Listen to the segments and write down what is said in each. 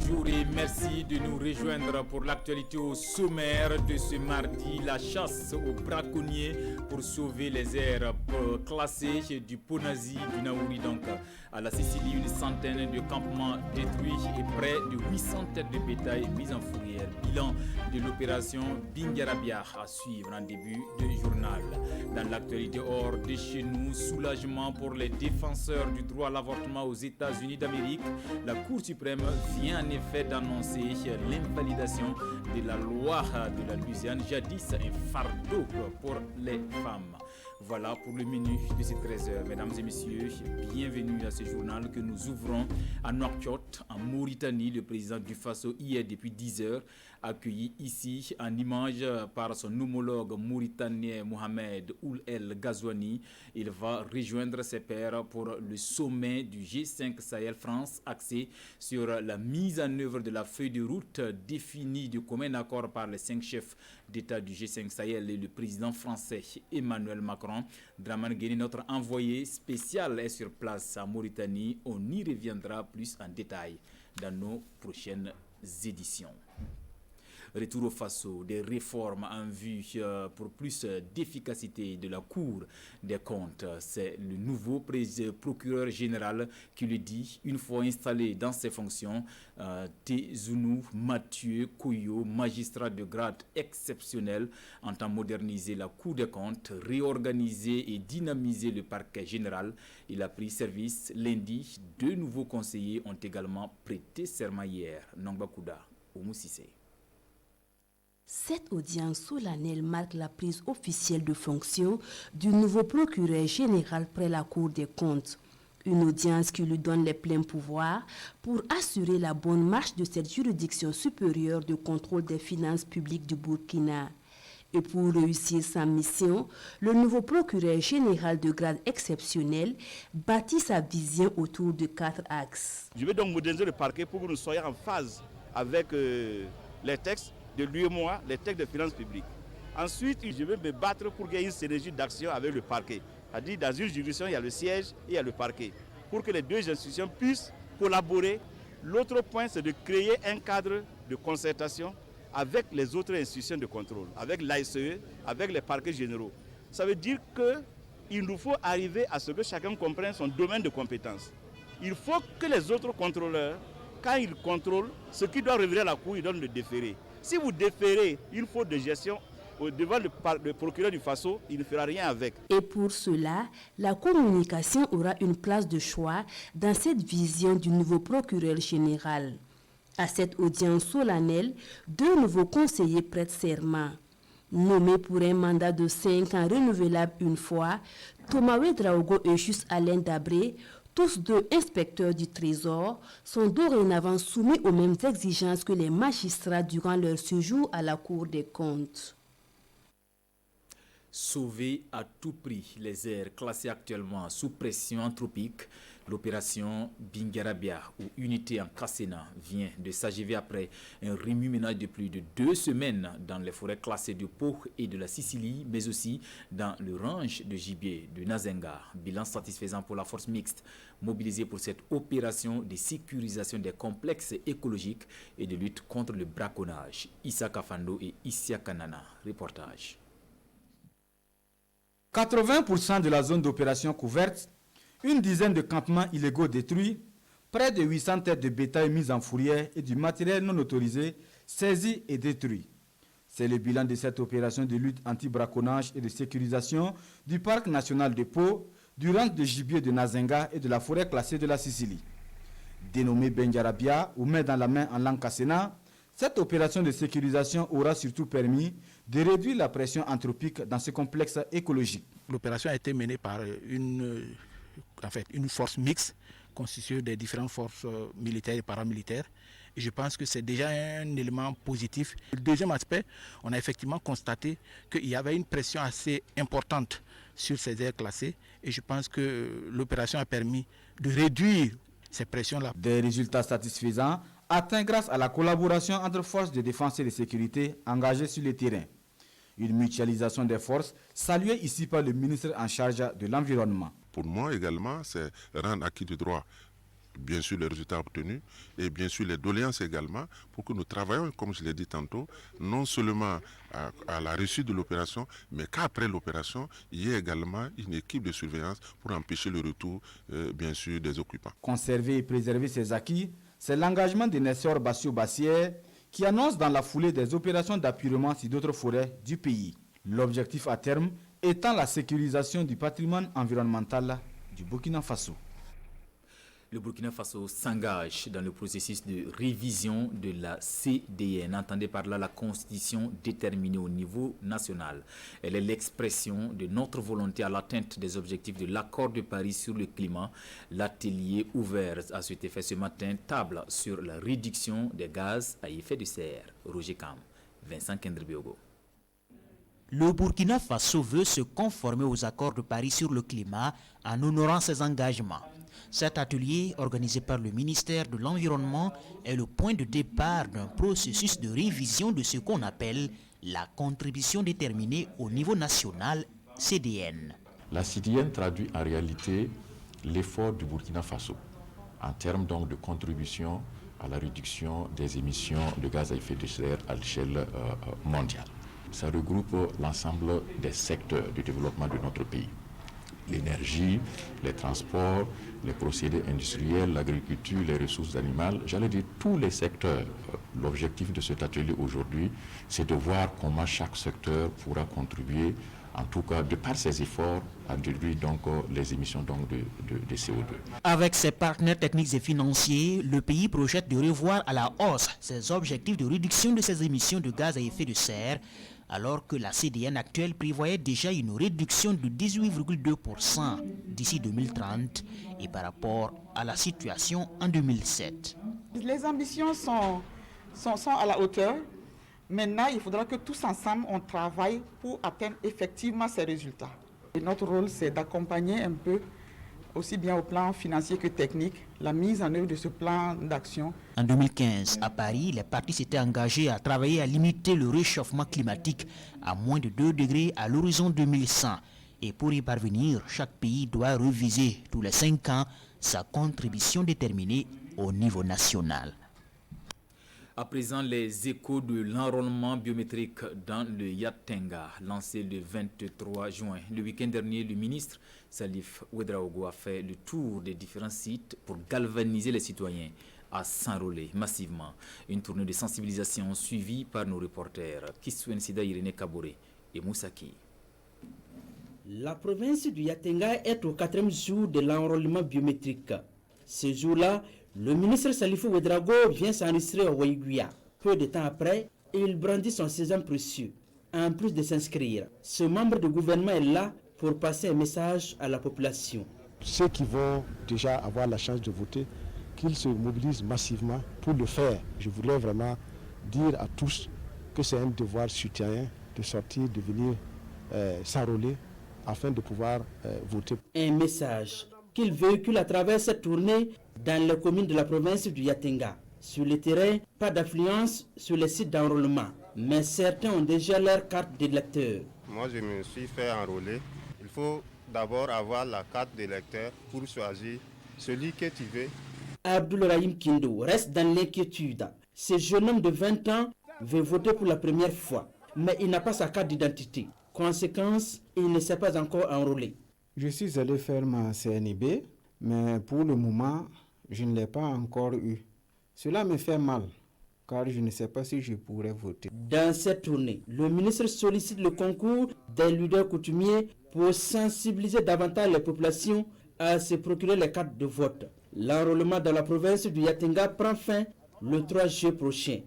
bonjour et merci de nous rejoindre pour l'actualité au sommaire de ce mardi. La chasse aux braconniers pour sauver les aires classées du Ponazi du Naouri. Donc, à la Sicile, une centaine de campements détruits et près de 800 têtes de bétail mises en fourrière. Bilan de l'opération Bingarabia à suivre en début de journal. Dans l'actualité hors de chez nous, soulagement pour les défenseurs du droit à l'avortement aux États-Unis d'Amérique. La Cour suprême vient en effet d'annoncer l'invalidation de la loi de la Louisiane, jadis un fardeau pour les femmes. Voilà pour le menu de ces 13h. Mesdames et messieurs, bienvenue à ce journal que nous ouvrons à Nouakchott, en Mauritanie. Le président du Faso, hier depuis 10h, accueilli ici en image par son homologue mauritanien Mohamed Ould El Ghazouani. Il va rejoindre ses pairs pour le sommet du G5 Sahel France, axé sur la mise en œuvre de la feuille de route définie de commun accord par les 5 chefs d'État du G5 Sahel et le président français Emmanuel Macron. Dramane Guény, notre envoyé spécial, est sur place en Mauritanie. On y reviendra plus en détail dans nos prochaines éditions. Retour au Faso, des réformes en vue pour plus d'efficacité de la Cour des comptes. C'est le nouveau procureur général qui le dit, une fois installé dans ses fonctions. Tezounou Mathieu Koyo, magistrat de grade exceptionnel, entend moderniser la Cour des comptes, réorganiser et dynamiser le parquet général. Il a pris service lundi. 2 nouveaux conseillers ont également prêté serment hier. Nongba Kouda, Oumou Sissé. Cette audience solennelle marque la prise officielle de fonction du nouveau procureur général près la Cour des comptes. Une audience qui lui donne les pleins pouvoirs pour assurer la bonne marche de cette juridiction supérieure de contrôle des finances publiques du Burkina. Et pour réussir sa mission, le nouveau procureur général de grade exceptionnel bâtit sa vision autour de 4 axes. Je vais donc moderniser le parquet pour que nous soyons en phase avec les textes de l'UEMOA, les textes de finances publiques. Ensuite, je vais me battre pour qu'il y ait une synergie d'action avec le parquet. C'est-à-dire, dans une juridiction, il y a le siège et il y a le parquet. Pour que les 2 institutions puissent collaborer. L'autre point, c'est de créer un cadre de concertation avec les autres institutions de contrôle, avec l'ASE, avec les parquets généraux. Ça veut dire qu'il nous faut arriver à ce que chacun comprenne son domaine de compétence. Il faut que les autres contrôleurs, quand ils contrôlent, ce qui doit revenir à la Cour, ils doivent le déférer. Si vous déférez une faute de gestion devant le procureur du Faso, il ne fera rien avec. Et pour cela, la communication aura une place de choix dans cette vision du nouveau procureur général. À cette audience solennelle, 2 nouveaux conseillers prêtent serment. Nommés pour un mandat de 5 ans renouvelable une fois, Thomas Ouedraogo et Juste Alain Dabré, tous 2 inspecteurs du Trésor, sont dorénavant soumis aux mêmes exigences que les magistrats durant leur séjour à la Cour des comptes. Sauver à tout prix les aires classées actuellement sous pression anthropique, l'opération Bingarabia ou unité en Cassena vient de s'achever après un remue-ménage de plus de 2 semaines dans les forêts classées de Pau et de la Sicile, mais aussi dans le range de gibier de Nazenga. Bilan satisfaisant pour la force mixte mobilisée pour cette opération de sécurisation des complexes écologiques et de lutte contre le braconnage. Issa Kafando et Issia Kanana. Reportage. 80% de la zone d'opération couverte, une dizaine de campements illégaux détruits, près de 800 têtes de bétail mises en fourrière et du matériel non autorisé saisis et détruits. C'est le bilan de cette opération de lutte anti-braconnage et de sécurisation du parc national de Pau, du ranch de gibier de Nazenga et de la forêt classée de la Sicile. Dénommée Bingarabia ou main dans la main en langue Cassena, cette opération de sécurisation aura surtout permis de réduire la pression anthropique dans ce complexe écologique. L'opération a été menée par une force mixte constituée des différentes forces militaires et paramilitaires. Et je pense que c'est déjà un élément positif. Le deuxième aspect, on a effectivement constaté qu'il y avait une pression assez importante sur ces aires classées. Et je pense que l'opération a permis de réduire ces pressions-là. Des résultats satisfaisants atteints grâce à la collaboration entre forces de défense et de sécurité engagées sur le terrain. Une mutualisation des forces saluée ici par le ministre en charge de l'environnement. Pour moi également, c'est rendre acquis de droit bien sûr les résultats obtenus et bien sûr les doléances également, pour que nous travaillions, comme je l'ai dit tantôt, non seulement à la réussite de l'opération, mais qu'après l'opération, il y ait également une équipe de surveillance pour empêcher le retour, bien sûr, des occupants. Conserver et préserver ces acquis, c'est l'engagement de Nessor Bassio-Bassière qui annonce dans la foulée des opérations d'appurement sur d'autres forêts du pays. L'objectif à terme étant la sécurisation du patrimoine environnemental du Burkina Faso. Le Burkina Faso s'engage dans le processus de révision de la CDN, entendez par là la constitution déterminée au niveau national. Elle est l'expression de notre volonté à l'atteinte des objectifs de l'accord de Paris sur le climat. L'atelier ouvert à cet effet ce matin table sur la réduction des gaz à effet de serre. Roger Kam, Vincent Kendribiogo. Le Burkina Faso veut se conformer aux accords de Paris sur le climat en honorant ses engagements. Cet atelier, organisé par le ministère de l'Environnement, est le point de départ d'un processus de révision de ce qu'on appelle la contribution déterminée au niveau national, CDN. La CDN traduit en réalité l'effort du Burkina Faso en termes donc de contribution à la réduction des émissions de gaz à effet de serre à l'échelle mondiale. Ça regroupe l'ensemble des secteurs du développement de notre pays. L'énergie, les transports, les procédés industriels, l'agriculture, les ressources animales, j'allais dire tous les secteurs. L'objectif de cet atelier aujourd'hui, c'est de voir comment chaque secteur pourra contribuer, en tout cas de par ses efforts, à réduire donc les émissions donc de CO2. Avec ses partenaires techniques et financiers, le pays projette de revoir à la hausse ses objectifs de réduction de ses émissions de gaz à effet de serre, alors que la CDN actuelle prévoyait déjà une réduction de 18,2% d'ici 2030 et par rapport à la situation en 2007. Les ambitions sont à la hauteur. Maintenant, il faudra que tous ensemble, on travaille pour atteindre effectivement ces résultats. Et notre rôle, c'est d'accompagner un peu, aussi bien au plan financier que technique, la mise en œuvre de ce plan d'action. En 2015, à Paris, les partis s'étaient engagés à travailler à limiter le réchauffement climatique à moins de 2 degrés à l'horizon 2100. Et pour y parvenir, chaque pays doit reviser tous les 5 ans sa contribution déterminée au niveau national. À présent, les échos de l'enrôlement biométrique dans le Yatenga, lancé le 23 juin. Le week-end dernier, le ministre Salif Ouedraogo a fait le tour des différents sites pour galvaniser les citoyens à s'enrôler massivement. Une tournée de sensibilisation suivie par nos reporters Kiswen Sida Irene Kabore et Moussaki. La province du Yatenga est au 4e jour de l'enrôlement biométrique. Ce jour-là, le ministre Salifou Ouedraogo vient s'enregistrer au Waïguya. Peu de temps après, il brandit son sésame précieux. En plus de s'inscrire, ce membre du gouvernement est là pour passer un message à la population. Ceux qui vont déjà avoir la chance de voter, qu'ils se mobilisent massivement pour le faire. Je voulais vraiment dire à tous que c'est un devoir citoyen de sortir, de venir s'enrôler afin de pouvoir voter. Un message qu'il véhicule à travers cette tournée dans les communes de la province du Yatenga. Sur le terrain, pas d'affluence sur les sites d'enrôlement, mais certains ont déjà leur carte d'électeur. Moi, je me suis fait enrôler. Il faut d'abord avoir la carte d'électeur pour choisir celui que tu veux. Abdoul Rahim Kindo reste dans l'inquiétude. Ce jeune homme de 20 ans veut voter pour la première fois, mais il n'a pas sa carte d'identité. Conséquence, il ne s'est pas encore enrôlé. Je suis allé faire ma CNIB, mais pour le moment, je ne l'ai pas encore eu. Cela me fait mal, car je ne sais pas si je pourrais voter. Dans cette tournée, le ministre sollicite le concours des leaders coutumiers pour sensibiliser davantage les populations à se procurer les cartes de vote. L'enrôlement dans la province du Yatenga prend fin le 3 juillet prochain.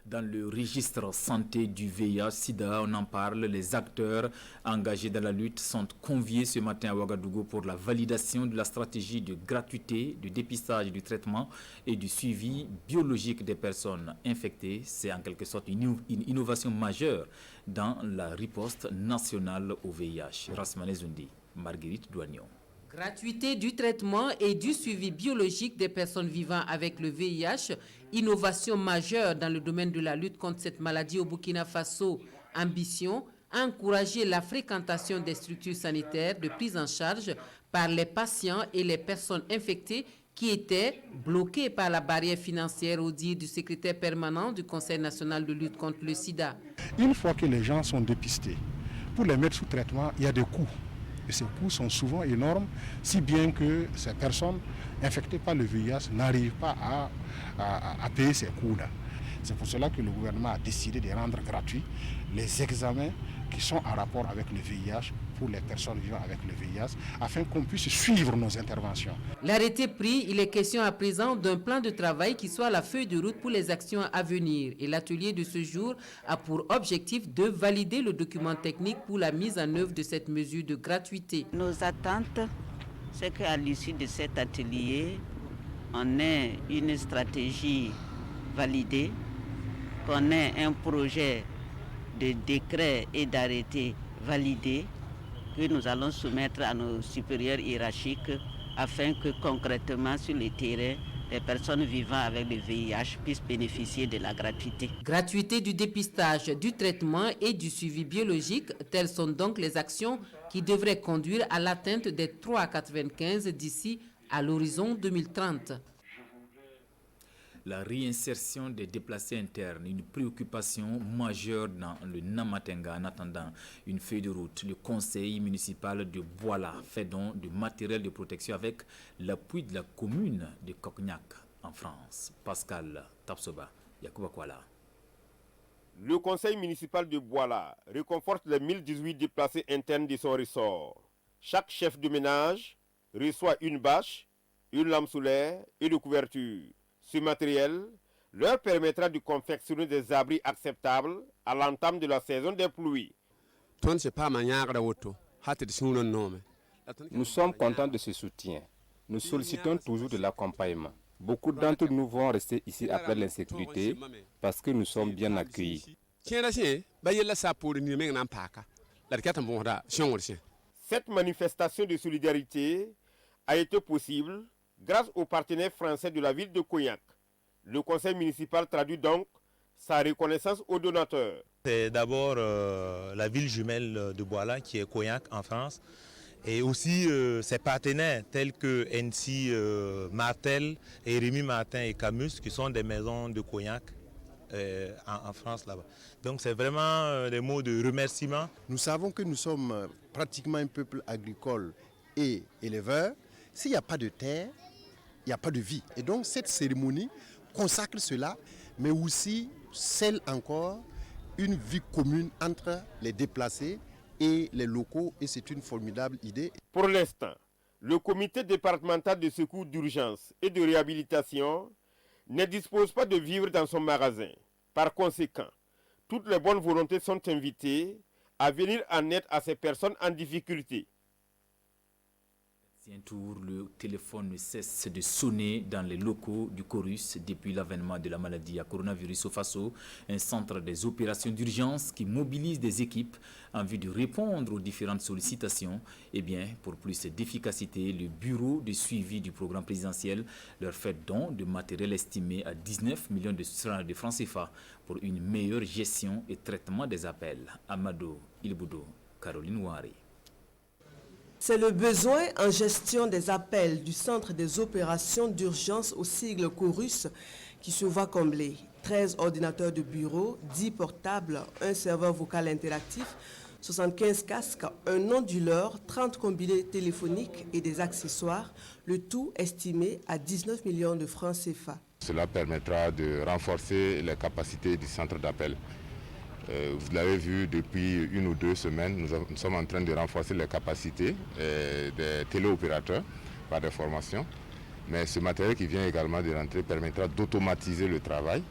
Dans le registre santé du VIH-Sida, on en parle, les acteurs engagés dans la lutte sont conviés ce matin à Ouagadougou pour la validation de la stratégie de gratuité, du dépistage, du traitement et du suivi biologique des personnes infectées. C'est en quelque sorte une innovation majeure dans la riposte nationale au VIH. Rasmane Zundi, Marguerite Douagnon. Gratuité du traitement et du suivi biologique des personnes vivant avec le VIH, innovation majeure dans le domaine de la lutte contre cette maladie au Burkina Faso. Ambition, a encouragé la fréquentation des structures sanitaires de prise en charge par les patients et les personnes infectées qui étaient bloquées par la barrière financière, au dire du secrétaire permanent du Conseil national de lutte contre le sida. Une fois que les gens sont dépistés, pour les mettre sous traitement, il y a des coûts. Et ces coûts sont souvent énormes, si bien que ces personnes infectées par le VIH n'arrivent pas à payer ces coûts-là. C'est pour cela que le gouvernement a décidé de rendre gratuits les examens qui sont en rapport avec le VIH pour les personnes vivant avec le VIH, afin qu'on puisse suivre nos interventions. L'arrêté pris, il est question à présent d'un plan de travail qui soit la feuille de route pour les actions à venir. Et l'atelier de ce jour a pour objectif de valider le document technique pour la mise en œuvre de cette mesure de gratuité. Nos attentes, c'est qu'à l'issue de cet atelier, on ait une stratégie validée, qu'on ait un projet de décret et d'arrêté validé que nous allons soumettre à nos supérieurs hiérarchiques afin que concrètement sur le terrain, les personnes vivant avec le VIH puissent bénéficier de la gratuité. Gratuité du dépistage, du traitement et du suivi biologique, telles sont donc les actions qui devraient conduire à l'atteinte des 3,95 d'ici à l'horizon 2030. La réinsertion des déplacés internes, une préoccupation majeure dans le Namatenga en attendant une feuille de route. Le conseil municipal de Bouala fait don de matériel de protection avec l'appui de la commune de Cognac en France. Pascal Tapsoba, Yacouba Kwala. Le conseil municipal de Bouala réconforte les 1018 déplacés internes de son ressort. Chaque chef de ménage reçoit une bâche, une lampe solaire et de couverture. Ce matériel leur permettra de confectionner des abris acceptables à l'entame de la saison des pluies. Nous sommes contents de ce soutien. Nous sollicitons toujours de l'accompagnement. Beaucoup d'entre nous vont rester ici après l'insécurité parce que nous sommes bien accueillis. Cette manifestation de solidarité a été possible grâce aux partenaires français de la ville de Cognac. Le conseil municipal traduit donc sa reconnaissance aux donateurs. C'est d'abord la ville jumelle de Bouala qui est Cognac en France et aussi ses partenaires tels que NC Martel et Rémi Martin et Camus qui sont des maisons de Cognac en France là-bas. Donc c'est vraiment des mots de remerciement. Nous savons que nous sommes pratiquement un peuple agricole et éleveur. S'il n'y a pas de terre, il n'y a pas de vie. Et donc cette cérémonie consacre cela, mais aussi scelle encore une vie commune entre les déplacés et les locaux, et c'est une formidable idée. Pour l'instant, le comité départemental de secours d'urgence et de réhabilitation ne dispose pas de vivres dans son magasin. Par conséquent, toutes les bonnes volontés sont invitées à venir en aide à ces personnes en difficulté. Un tour, le téléphone ne cesse de sonner dans les locaux du Chorus depuis l'avènement de la maladie à coronavirus au Faso, un centre des opérations d'urgence qui mobilise des équipes en vue de répondre aux différentes sollicitations. Et bien, pour plus d'efficacité, le bureau de suivi du programme présidentiel leur fait don de matériel estimé à 19 millions de francs CFA pour une meilleure gestion et traitement des appels. Amado Ilboudo, Caroline Ouari. C'est le besoin en gestion des appels du Centre des opérations d'urgence au sigle Chorus qui se voit comblé. 13 ordinateurs de bureau, 10 portables, un serveur vocal interactif, 75 casques, un onduleur, 30 combinés téléphoniques et des accessoires, le tout estimé à 19 millions de francs CFA. Cela permettra de renforcer les capacités du centre d'appel. Vous l'avez vu depuis 1 ou 2 semaines, nous sommes en train de renforcer les capacités des téléopérateurs par des formations. Mais ce matériel qui vient également de rentrer permettra d'automatiser le travail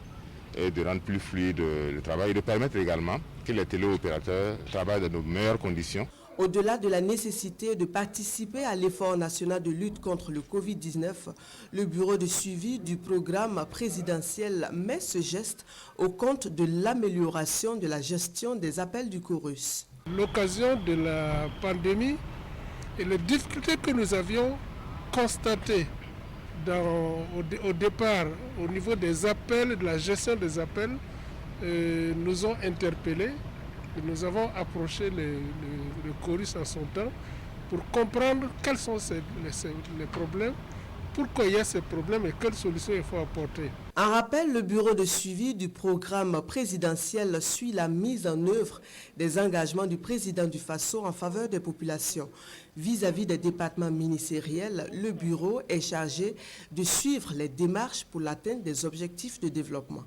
et de rendre plus fluide le travail et de permettre également que les téléopérateurs travaillent dans de meilleures conditions. Au-delà de la nécessité de participer à l'effort national de lutte contre le Covid-19, le bureau de suivi du programme présidentiel met ce geste au compte de l'amélioration de la gestion des appels du Chorus. L'occasion de la pandémie et les difficultés que nous avions constatées au départ au niveau des appels, de la gestion des appels, nous ont interpellés. Et nous avons approché le chorus en son temps pour comprendre quels sont les problèmes, pourquoi il y a ces problèmes et quelles solutions il faut apporter. En rappel, le bureau de suivi du programme présidentiel suit la mise en œuvre des engagements du président du Faso en faveur des populations. Vis-à-vis des départements ministériels, le bureau est chargé de suivre les démarches pour l'atteinte des objectifs de développement.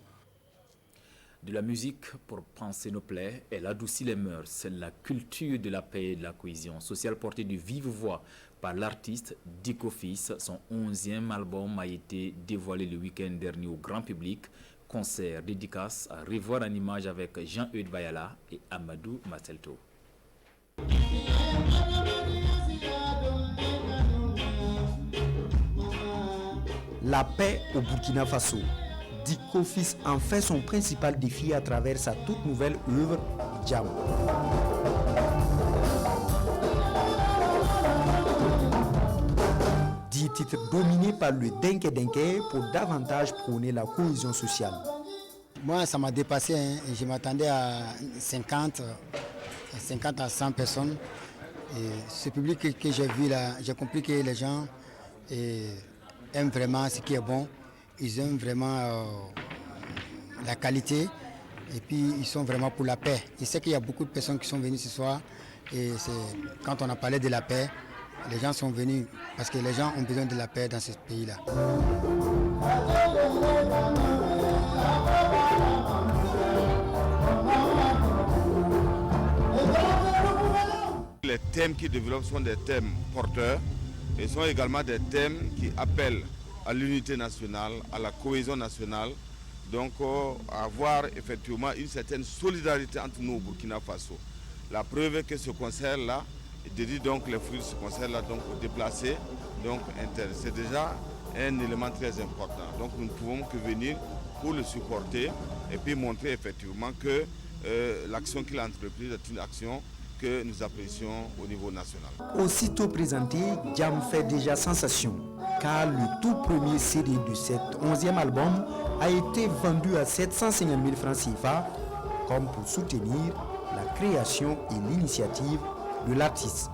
De la musique pour penser nos plaies, elle adoucit les mœurs, la culture de la paix et de la cohésion sociale portée de vive voix par l'artiste Diko Fils. Son 11e album a été dévoilé le week-end dernier au grand public. Concert, dédicace à revoir en image avec Jean-Eudes Bayala et Amadou Marcelto. La paix au Burkina Faso. Diko Fils en fait son principal défi à travers sa toute nouvelle œuvre, Jam. 10 titres dominés par le dengue pour davantage prôner la cohésion sociale. Moi, ça m'a dépassé. Hein. Je m'attendais à 50 à 100 personnes. Et ce public que j'ai vu là, j'ai compris que les gens aiment vraiment ce qui est bon. Ils aiment vraiment la qualité et puis ils sont vraiment pour la paix. Je sais qu'il y a beaucoup de personnes qui sont venues ce soir et quand on a parlé de la paix, les gens sont venus parce que les gens ont besoin de la paix dans ce pays-là. Les thèmes qui développent sont des thèmes porteurs et sont également des thèmes qui appellent à l'unité nationale, à la cohésion nationale, donc à avoir effectivement une certaine solidarité entre nous au Burkina Faso. La preuve est que ce concert-là dédie donc les fruits de ce concert-là donc aux déplacés, donc internes. C'est déjà un élément très important. Donc nous ne pouvons que venir pour le supporter et puis montrer effectivement que l'action qu'il a entreprise est une action que nous apprécions au niveau national. Aussitôt présenté, Jam fait déjà sensation, car le tout premier CD de cet 11e album a été vendu à 750 000 francs CFA, comme pour soutenir la création et l'initiative de l'artiste.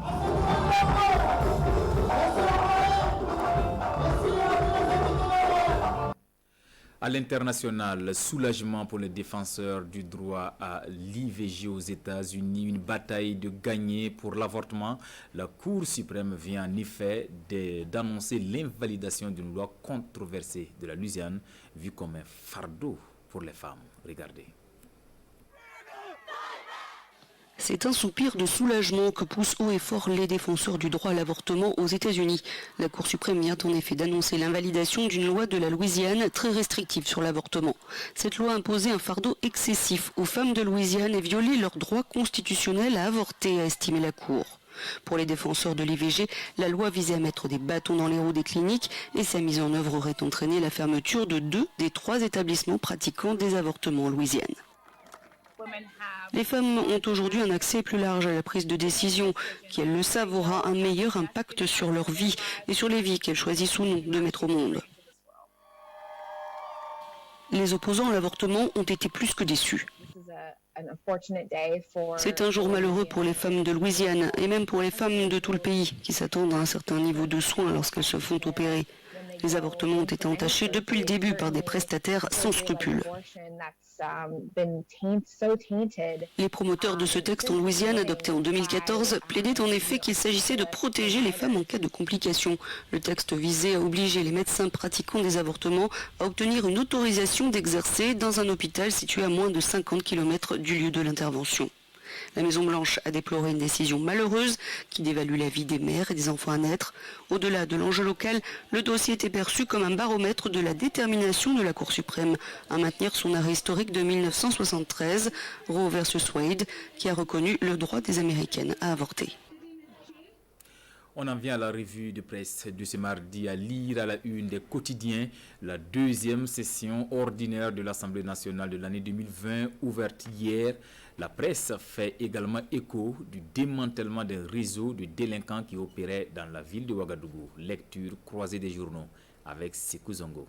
À l'international, soulagement pour les défenseurs du droit à l'IVG aux États-Unis, une bataille de gagner pour l'avortement. La Cour suprême vient en effet d'annoncer l'invalidation d'une loi controversée de la Louisiane, vue comme un fardeau pour les femmes. Regardez. C'est un soupir de soulagement que poussent haut et fort les défenseurs du droit à l'avortement aux États-Unis. La Cour suprême vient en effet d'annoncer l'invalidation d'une loi de la Louisiane très restrictive sur l'avortement. Cette loi imposait un fardeau excessif aux femmes de Louisiane et violait leur droit constitutionnel à avorter, a estimé la Cour. Pour les défenseurs de l'IVG, la loi visait à mettre des bâtons dans les roues des cliniques et sa mise en œuvre aurait entraîné la fermeture de 2 des 3 établissements pratiquant des avortements en Louisiane. Les femmes ont aujourd'hui un accès plus large à la prise de décision, qui, elles le savent, aura un meilleur impact sur leur vie et sur les vies qu'elles choisissent ou non de mettre au monde. Les opposants à l'avortement ont été plus que déçus. C'est un jour malheureux pour les femmes de Louisiane et même pour les femmes de tout le pays qui s'attendent à un certain niveau de soins lorsqu'elles se font opérer. Les avortements ont été entachés depuis le début par des prestataires sans scrupules. Les promoteurs de ce texte en Louisiane, adopté en 2014, plaidaient en effet qu'il s'agissait de protéger les femmes en cas de complications. Le texte visait à obliger les médecins pratiquant des avortements à obtenir une autorisation d'exercer dans un hôpital situé à moins de 50 km du lieu de l'intervention. La Maison-Blanche a déploré une décision malheureuse qui dévalue la vie des mères et des enfants à naître. Au-delà de l'enjeu local, le dossier était perçu comme un baromètre de la détermination de la Cour suprême à maintenir son arrêt historique de 1973, Roe versus Wade, qui a reconnu le droit des Américaines à avorter. On en vient à la revue de presse de ce mardi, à lire à la une des quotidiens la deuxième session ordinaire de l'Assemblée nationale de l'année 2020, ouverte hier. La presse fait également écho du démantèlement d'un réseau de délinquants qui opérait dans la ville de Ouagadougou. Lecture croisée des journaux avec Sekou Zongo.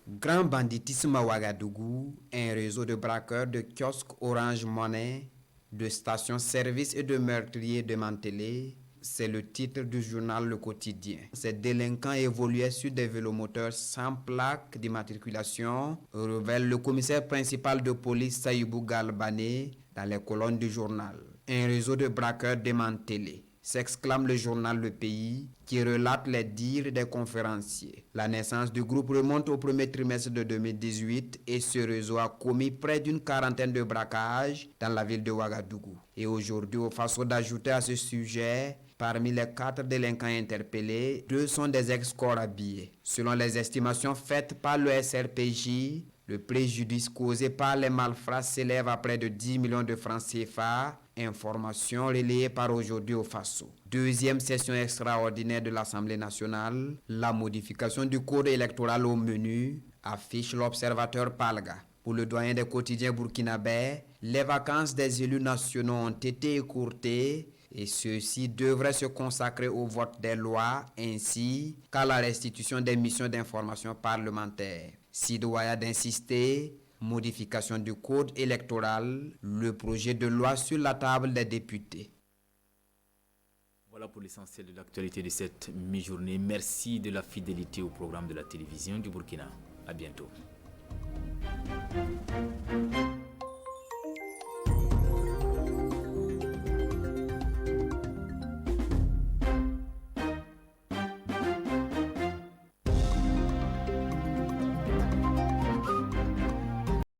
Grand banditisme à Ouagadougou, un réseau de braqueurs de kiosques Orange Money, de stations-service et de meurtriers démantelés, c'est le titre du journal Le Quotidien. Ces délinquants évoluaient sur des vélomoteurs sans plaque d'immatriculation, révèle le commissaire principal de police Saïbou Galbané dans les colonnes du journal. Un réseau de braqueurs démantelés, s'exclame le journal Le Pays, qui relate les dires des conférenciers. La naissance du groupe remonte au premier trimestre de 2018 et ce réseau a commis près d'une quarantaine de braquages dans la ville de Ouagadougou. Et aujourd'hui, au façon d'ajouter à ce sujet, parmi les 4 délinquants interpellés, 2 sont des ex-corps habillés. Selon les estimations faites par le SRPJ, le préjudice causé par les malfrats s'élève à près de 10 millions de francs CFA, information relayée par Aujourd'hui au Faso. Deuxième session extraordinaire de l'Assemblée nationale, la modification du code électoral au menu, affiche l'observateur Palga. Pour le doyen des quotidiens burkinabais, les vacances des élus nationaux ont été écourtées et ceux-ci devraient se consacrer au vote des lois ainsi qu'à la restitution des missions d'information parlementaire. Sidouaya d'insister, modification du code électoral, le projet de loi sur la table des députés. Voilà pour l'essentiel de l'actualité de cette mi-journée. Merci de la fidélité au programme de la télévision du Burkina. À bientôt.